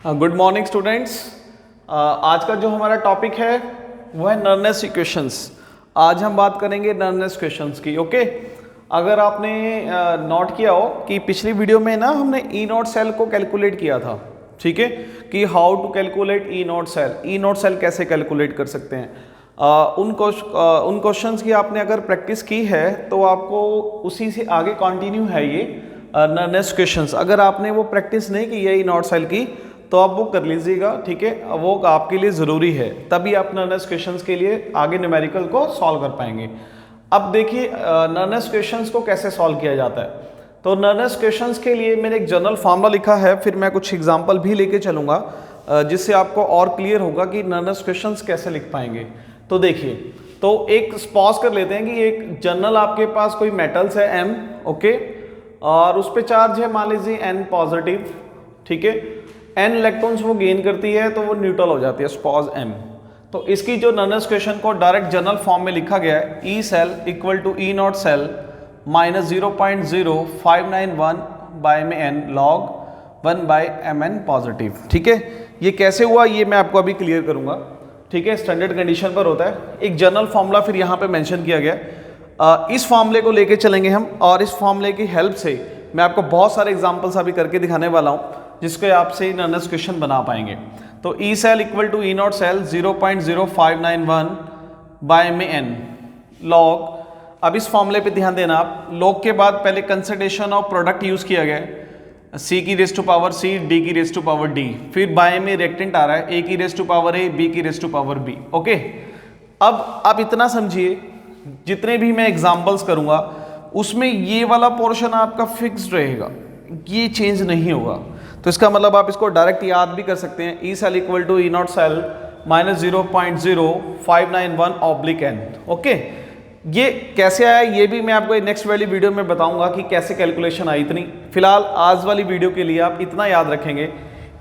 Good morning students. आज का जो हमारा टॉपिक है वो है नर्नेस इक्वेशंस। आज हम बात करेंगे नर्नेस इक्वेशंस की। ओके, अगर आपने नोट किया हो कि पिछली वीडियो में ना हमने ई नॉट सेल को कैलकुलेट किया था, ठीक है, कि how to calculate E naught cell, E naught cell कैसे कैलकुलेट कर सकते हैं। उन क्वेश्चंस की आपने अगर प्रैक्टिस की है तो आपको उसी से आगे कंटिन्यू है ये नर्नेस इक्वेशंस। अगर आपने वो प्रैक्टिस नहीं की है ई नॉट सेल की तो आप वो कर लीजिएगा, ठीक है, वो आपके लिए ज़रूरी है, तभी आप नर्नेस इक्वेशंस के लिए आगे न्यूमेरिकल को सॉल्व कर पाएंगे। अब देखिए नर्नेस इक्वेशंस को कैसे सॉल्व किया जाता है। तो नर्नेस इक्वेशंस के लिए मैंने एक जनरल फार्मूला लिखा है, फिर मैं कुछ एग्जांपल भी लेके चलूँगा जिससे आपको और क्लियर होगा कि नर्नेस इक्वेशंस कैसे लिख पाएंगे। तो देखिए, तो एक पॉज कर लेते हैं कि एक जनरल आपके पास कोई मेटल्स है M, ओके, और उस पर चार्ज है मान लीजिए N पॉजिटिव, ठीक है, N इलेक्ट्रॉन्स वो गेन करती है तो वो न्यूट्रल हो जाती है स्पॉज M। तो इसकी जो नर्नेस इक्वेशन को डायरेक्ट जनरल फॉर्म में लिखा गया है, E cell equal to E naught cell minus 0.0591 by में N log 1 by Mn positive, ठीक है। ये कैसे हुआ ये मैं आपको अभी क्लियर करूंगा, ठीक है, स्टैंडर्ड कंडीशन पर होता है। एक जनरल फॉर्मूला फिर यहाँ पे मेंशन किया गया, इस फॉर्मूले को लेके चलेंगे हम, और इस फॉर्मूले की हेल्प से मैं आपको बहुत सारे एग्जांपल्स अभी करके दिखाने वाला हूँ जिसके आपसे नर्नेस इक्वेशन बना पाएंगे। तो E cell equal to E naught cell 0.0591 by में N लॉग। अब इस फॉर्मूले पे ध्यान देना आप, लॉग के बाद पहले कंसिडरेशन ऑफ प्रोडक्ट यूज किया गया है, C की raise to power C, D की रेज टू पावर D, फिर बाय में रिएक्टेंट आ रहा है A की raise to power A, B की raise to power B, okay. अब आप इतना समझिए, जितने भी मैं एग्जांपल्स करूंगा उसमें ये वाला पोर्शन आपका फिक्स्ड रहेगा, ये चेंज नहीं होगा। तो इसका मतलब आप इसको डायरेक्ट याद भी कर सकते हैं, E cell equal to E naught cell minus 0.0591 oblique N, okay. ये कैसे आया ये भी मैं आपको नेक्स्ट वाली वीडियो में बताऊंगा कि कैसे कैलकुलेशन आई इतनी। फिलहाल आज वाली वीडियो के लिए आप इतना याद रखेंगे,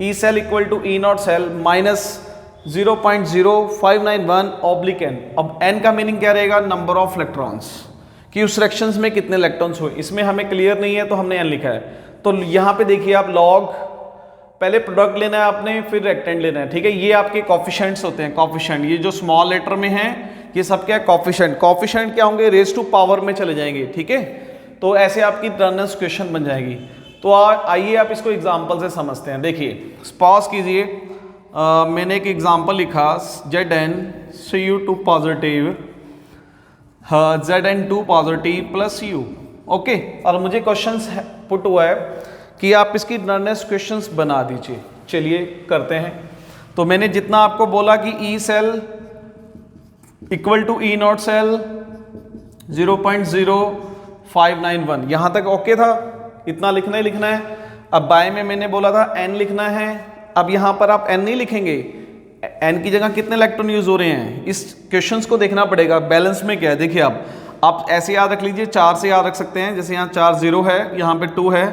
E cell equal to E naught cell minus 0.0591 oblique N। अब N का मीनिंग क्या रहेगा, नंबर ऑफ इलेक्ट्रॉन्स, कि उस सेक्शंस में कितने इलेक्ट्रॉन्स हुए, इसमें हमें क्लियर नहीं है तो हमने N लिखा है। तो यहाँ पे देखिए आप लॉग, पहले प्रोडक्ट लेना है आपने, फिर रेक्टेंट लेना है, ठीक है। ये आपके कॉफिशिएंट्स होते हैं, कॉफिशिएंट, ये जो स्मॉल लेटर में है ये सब क्या है, कॉफिशिएंट। कॉफिशिएंट क्या होंगे, रेज टू पावर में चले जाएंगे, ठीक है। तो ऐसे आपकी नर्नेस इक्वेशन बन जाएगी। तो आइए आप इसको एग्जांपल से समझते हैं। देखिए पॉज कीजिए, मैंने एक एग्जांपल लिखा Zn(Cu2 positive Zn2 positive plus U, okay. और मुझे क्वेश्चन पुट हुआ है कि आप इसकी नर्नेस इक्वेशंस बना दीजिए। चलिए करते हैं। तो मैंने जितना आपको बोला कि E cell equal to E naught cell 0.0591, यहाँ तक ओके था, इतना लिखना ही लिखना है। अब बाय में मैंने बोला था N लिखना है, अब यहाँ पर आप N नहीं लिखेंगे, N की जगह कितने इलेक्ट्रॉन यूज हो रहे हैं, इस क्वेश्चंस को देखना पड़ेगा, बैलेंस में क्या है। देखिए आप ऐसे याद रख लीजिए, 4 से याद रख सकते हैं, जैसे यहाँ चार्ज 0 है, यहाँ पे 2 है,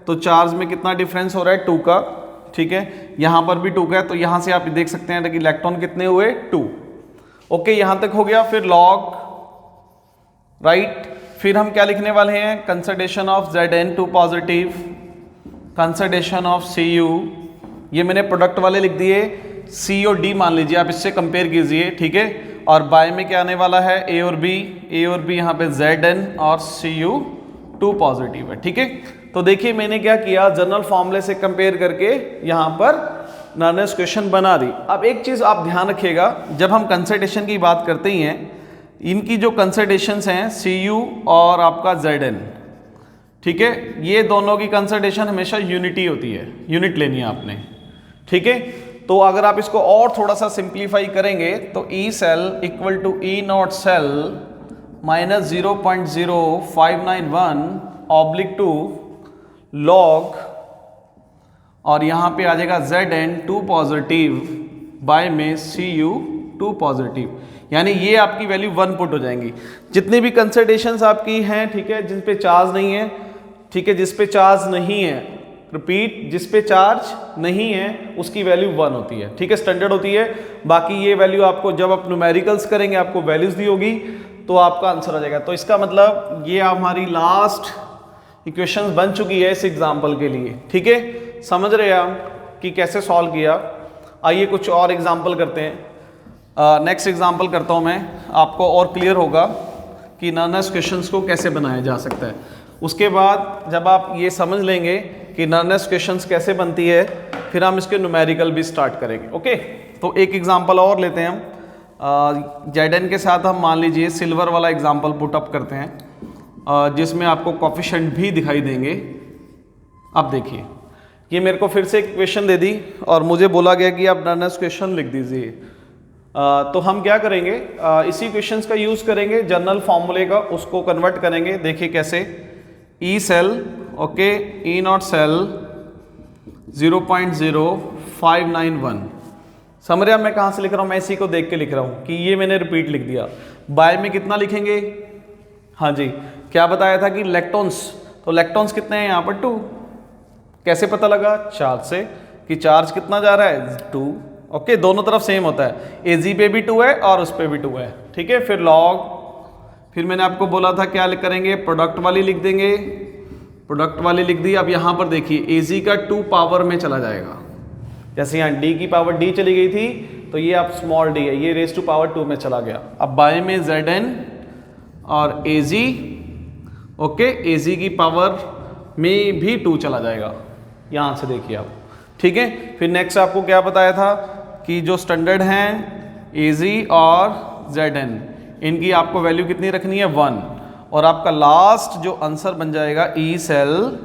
तो चार्ज में कितना डिफरेंस हो रहा है, 2 का, ठीक है। यहाँ पर भी 2 का है, तो यहाँ से आप देख सकते हैं कि इलेक्ट्रॉन कितने हुए, 2, ओके। यहाँ तक हो गया। फिर लॉग, राइट, फिर हम क्या लिखने वाले हैं, consideration of Zn2 positive, consideration of Cu, ये मैंने प्रोडक्ट वाले लिख दिए, C और D मान लीजिए, आप इससे कंपेयर कीजिए, ठीक है। और बाय में क्या आने वाला है, A और B, यहाँ पे Zn और Cu2 पॉजिटिव है, ठीक है। तो देखिए मैंने क्या किया, जनरल फॉर्मूले से कंपेयर करके यहाँ पर नर्नेस इक्वेशन बना दी। अब एक चीज़ आप ध्यान रखिएगा, जब हम कंसिडरेशन की बात करते ही हैं, इनकी जो कंसिडरेशंस हैं Cu और आपका Zn, ठीक है, ये दोनों की कंसिडरेशन हमेशा यूनिटी होती है, यूनिट लेनी है आपने, ठीक है। तो अगर आप इसको और थोड़ा सा सिंप्लीफाई करेंगे तो E cell equal to E naught cell minus 0.0591 oblique 2 log, और यहाँ पे आ जाएगा Zn2 पॉजिटिव बाय में Cu2 पॉजिटिव, यानी ये आपकी वैल्यू 1 पुट हो जाएंगी। जितनी भी कंसिडरेशंस आपकी हैं, ठीक है, जिन पे चार्ज नहीं है, ठीक है, जिस पे चार्ज नहीं है, रिपीट, जिस पे चार्ज नहीं है उसकी वैल्यू 1 होती है, ठीक है, स्टैंडर्ड होती है। बाकी ये वैल्यू आपको जब आप न्यूमेरिकल्स करेंगे आपको वैल्यूज दी होगी तो आपका आंसर आ जाएगा। तो इसका मतलब ये हमारी लास्ट इक्वेशंस बन चुकी है इस एग्जाम्पल के लिए, ठीक है, समझ रहे हैं आप। कि कैसे सॉल्व किया। आइए कुछ और एग्जाम्पल करते हैं। नेक्स्ट एग्जाम्पल करता हूँ मैं, आपको और क्लियर होगा कि नर्नेस क्वेश्चंस को कैसे बनाया जा सकता है। उसके बाद जब आप ये समझ लेंगे कि नर्नेस क्वेश्चंस कैसे बनती है, फिर हम इसके न्यूमेरिकल भी स्टार्ट करेंगे। ओके, तो एक एग्जांपल और लेते हैं हम। जेडन के साथ हम मान लीजिए सिल्वर वाला एग्जांपल पुट अप करते हैं, जिसमें आपको कोफिशिएंट भी दिखाई देंगे। अब देखिए, ये मेरे को फिर से एक क्वेश्चन दे दी और मुझे बोला गया कि आप नर्नेस क्वेश्चन लिख दीजिए। तो हम क्या करेंगे, इसी क्वेश्चंस का यूज़ करेंगे, जनरल फॉर्मूले का, उसको कन्वर्ट करेंगे। देखिए कैसे, E cell, okay, E naught cell 0.0591। समझ रहे हैं मैं कहाँ से लिख रहा हूँ? मैं इसी को देख के लिख रहा हूँ कि ये मैंने रिपीट लिख दिया। बाय में कितना लिखेंगे? हाँ जी, क्या बताया था कि इलेक्ट्रॉन्स, तो इलेक्ट्रॉन्स कितने हैं यहाँ पर? 2। कैसे पता लगा? चार्ज से, कि चार्ज कितना जा रहा है? 2। ओके, दोनों तरफ सेम होता है, एजी पे भी 2 है और उस पे भी 2 है। ठीक है, फिर लॉग, फिर मैंने आपको बोला था क्या करेंगे, प्रोडक्ट वाली लिख देंगे, प्रोडक्ट वाली लिख दी। अब यहाँ पर देखिए एजी का 2 पावर में चला जाएगा, जैसे यहाँ डी की पावर डी चली गई थी, तो ये अब स्मॉल डी है, ये रेज टू पावर 2 में चला गया। अब बाय में Zn और एजी, ओके, एजी की पावर में भी 2 चला जाएगा, यहाँ से देखिए आप। ठीक है, फिर नेक्स्ट आपको क्या बताया था कि जो स्टैंडर्ड हैं एजी और Zn, इनकी आपको वैल्यू कितनी रखनी है? 1। और आपका लास्ट जो आंसर बन जाएगा E cell,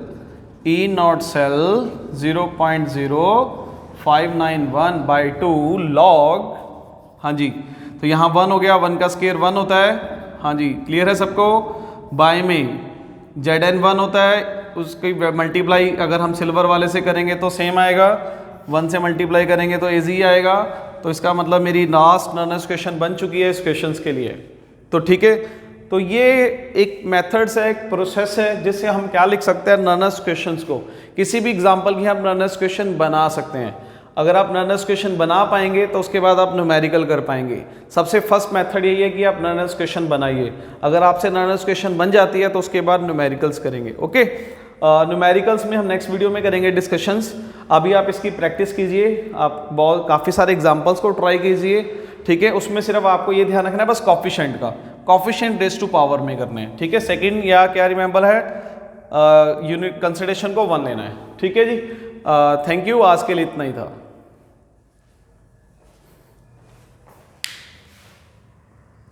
E naught cell 0.0591/2 log, हाँ जी, तो यहाँ 1 हो गया, 1 का स्क्वायर 1 होता है। हाँ जी, क्लियर है सबको? बाय में Zn 1 होता है, उसकी मल्टीप्लाई अगर हम सिल्वर वाले से करेंगे तो सेम आएगा, 1 से मल्टीप्लाई करेंगे तो एजी आएगा। तो इसका मतलब मेरी लास्ट नर्नेस क्वेश्चन बन चुकी है इस क्वेश्चंस के लिए। तो ठीक है, तो ये एक मेथड्स है, एक प्रोसेस है, जिससे हम क्या लिख सकते हैं, नर्नेस क्वेश्चंस को, किसी भी एग्जांपल की हम नर्नेस क्वेश्चन बना सकते हैं। अगर आप नर्नेस क्वेश्चन बना पाएंगे तो उसके बाद आप न्यूमेरिकल कर पाएंगे। सबसे फर्स्ट मेथड यही है कि आप नर्नेस क्वेश्चन बनाइए, अगर आपसे नर्नेस क्वेश्चन बन जाती है तो उसके बाद न्यूमेरिकल्स करेंगे। ओके, न्यूमेरिकल्स में हम नेक्स्ट वीडियो में करेंगे डिस्कशंस। अभी आप इसकी प्रैक्टिस कीजिए, आप बहुत काफ़ी सारे एग्जांपल्स को ट्राई कीजिए। ठीक है, उसमें सिर्फ आपको ये ध्यान रखना है बस कोफिशिएंट का, कोफिशिएंट रेज टू पावर में करने हैं। ठीक है, सेकंड या क्या रिमेंबर है, यूनिट कंसिडरेशन को 1 लेना है। ठीक है जी, थैंक यू, आज के लिए इतना ही था।